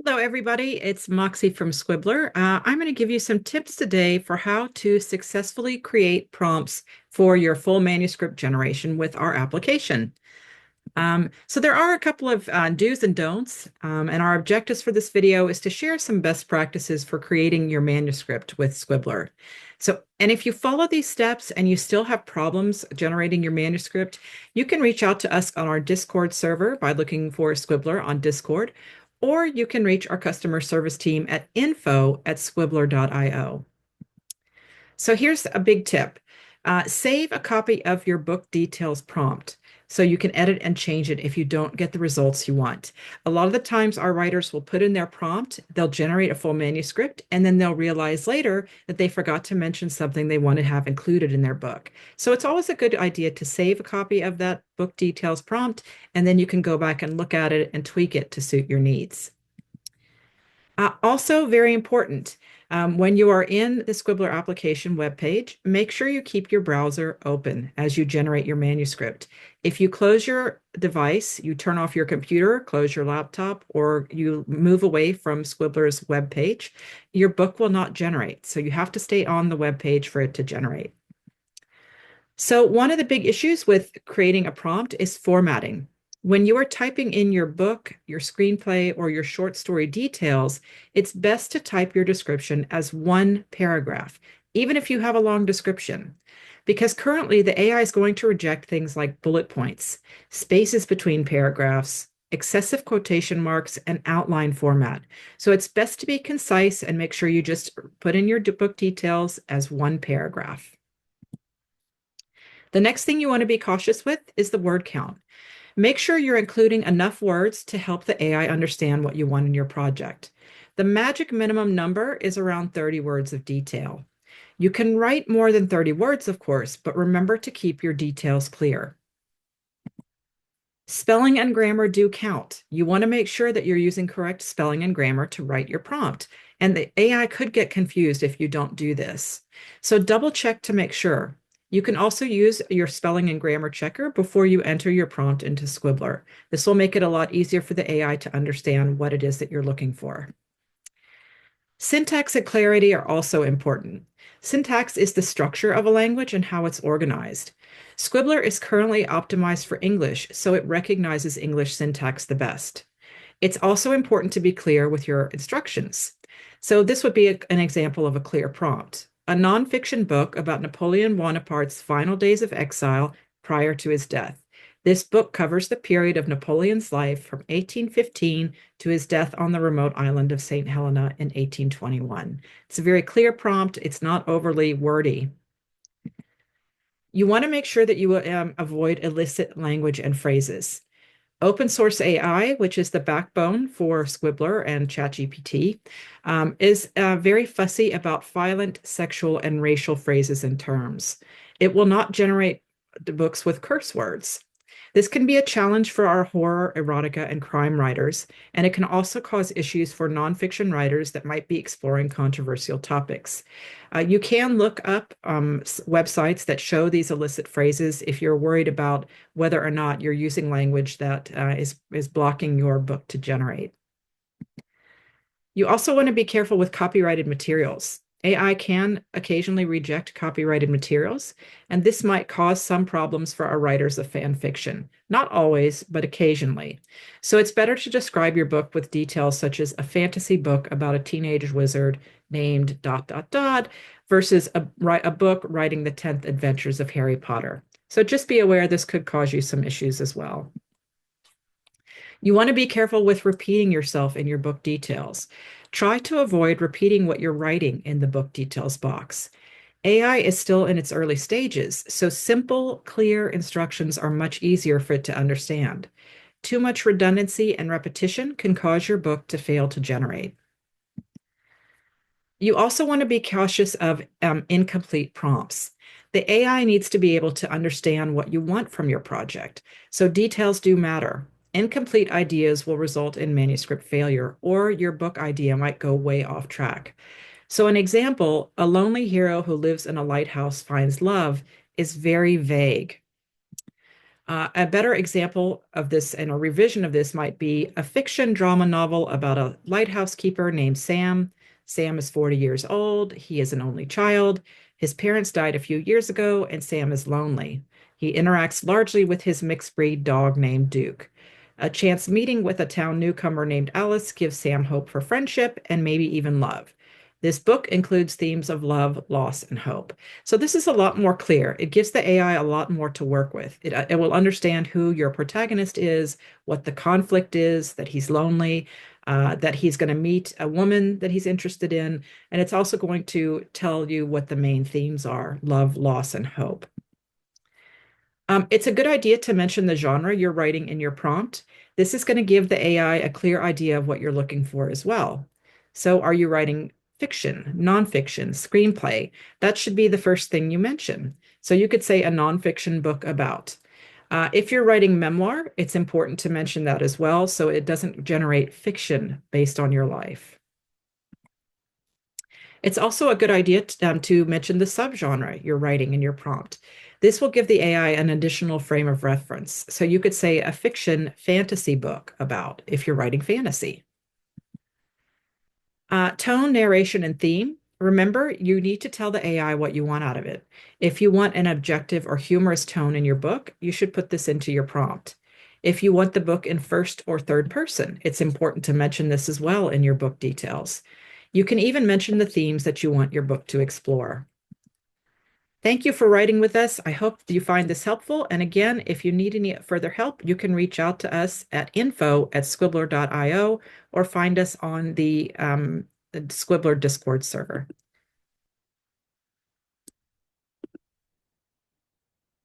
Hello, everybody. It's Moxie from Squibler. I'm going to give you some tips today for how to successfully create prompts for your full manuscript generation with our application. So there are a couple of do's and don'ts, and our objectives for this video is to share some best practices for creating your manuscript with Squibler. And if you follow these steps and you still have problems generating your manuscript, you can reach out to us on our Discord server by looking for Squibler on Discord, or you can reach our customer service team at info@squibler.io. So here's a big tip. Save a copy of your book details prompt so you can edit and change it if you don't get the results you want. A lot of the times our writers will put in their prompt, they'll generate a full manuscript, and then they'll realize later that they forgot to mention something they want to have included in their book. So it's always a good idea to save a copy of that book details prompt, and then you can go back and look at it and tweak it to suit your needs. Also, very important, when you are in the Squibler application webpage, make sure you keep your browser open as you generate your manuscript. If you close your device, you turn off your computer, close your laptop, or you move away from Squibler's webpage, your book will not generate. So you have to stay on the webpage for it to generate. So one of the big issues with creating a prompt is formatting. When you are typing in your book, your screenplay, or your short story details, it's best to type your description as one paragraph, even if you have a long description. Because currently the AI is going to reject things like bullet points, spaces between paragraphs, excessive quotation marks, and outline format. So it's best to be concise and make sure you just put in your book details as one paragraph. The next thing you want to be cautious with is the word count. Make sure you're including enough words to help the AI understand what you want in your project. The magic minimum number is around 30 words of detail. You can write more than 30 words, of course, but remember to keep your details clear. Spelling and grammar do count. You want to make sure that you're using correct spelling and grammar to write your prompt, and the AI could get confused if you don't do this. So double check to make sure. You can also use your spelling and grammar checker before you enter your prompt into Squibler. This will make it a lot easier for the AI to understand what it is that you're looking for. Syntax and clarity are also important. Syntax is the structure of a language and how it's organized. Squibler is currently optimized for English, so it recognizes English syntax the best. It's also important to be clear with your instructions. So this would be an example of a clear prompt. A nonfiction book about Napoleon Bonaparte's final days of exile prior to his death. This book covers the period of Napoleon's life from 1815 to his death on the remote island of St. Helena in 1821. It's a very clear prompt. It's not overly wordy. You want to make sure that you avoid illicit language and phrases. Open source AI, which is the backbone for Squibler and ChatGPT, is very fussy about violent, sexual, and racial phrases and terms. It will not generate the books with curse words. This can be a challenge for our horror, erotica, and crime writers, and it can also cause issues for nonfiction writers that might be exploring controversial topics. You can look up websites that show these illicit phrases if you're worried about whether or not you're using language that is blocking your book to generate. You also want to be careful with copyrighted materials. AI can occasionally reject copyrighted materials, and this might cause some problems for our writers of fan fiction. Not always, but occasionally. So it's better to describe your book with details such as a fantasy book about a teenage wizard named ... versus a book writing the 10th adventures of Harry Potter. So just be aware this could cause you some issues as well. You want to be careful with repeating yourself in your book details. Try to avoid repeating what you're writing in the book details box. AI is still in its early stages, so simple, clear instructions are much easier for it to understand. Too much redundancy and repetition can cause your book to fail to generate. You also want to be cautious of incomplete prompts. The AI needs to be able to understand what you want from your project, so details do matter. Incomplete ideas will result in manuscript failure, or your book idea might go way off track. So an example, a lonely hero who lives in a lighthouse finds love, is very vague. A better example of this and a revision of this might be a fiction drama novel about a lighthouse keeper named Sam. Sam is 40 years old. He is an only child. His parents died a few years ago, and Sam is lonely. He interacts largely with his mixed breed dog named Duke. A chance meeting with a town newcomer named Alice gives Sam hope for friendship and maybe even love. This book includes themes of love, loss, and hope. So this is a lot more clear. It gives the AI a lot more to work with. It will understand who your protagonist is, what the conflict is, that he's lonely, that he's going to meet a woman that he's interested in, and it's also going to tell you what the main themes are: love, loss, and hope. It's a good idea to mention the genre you're writing in your prompt. This is going to give the AI a clear idea of what you're looking for as well. So, are you writing fiction, nonfiction, screenplay? That should be the first thing you mention. So, you could say a nonfiction book about. If you're writing memoir, it's important to mention that as well, so it doesn't generate fiction based on your life. It's also a good idea to mention the subgenre you're writing in your prompt. This will give the AI an additional frame of reference. So you could say a fiction fantasy book about if you're writing fantasy. Tone, narration, and theme. Remember, you need to tell the AI what you want out of it. If you want an objective or humorous tone in your book, you should put this into your prompt. If you want the book in first or third person, it's important to mention this as well in your book details. You can even mention the themes that you want your book to explore. Thank you for writing with us. I hope you find this helpful. And again, if you need any further help, you can reach out to us at info@squibler.io or find us on the Squibler Discord server.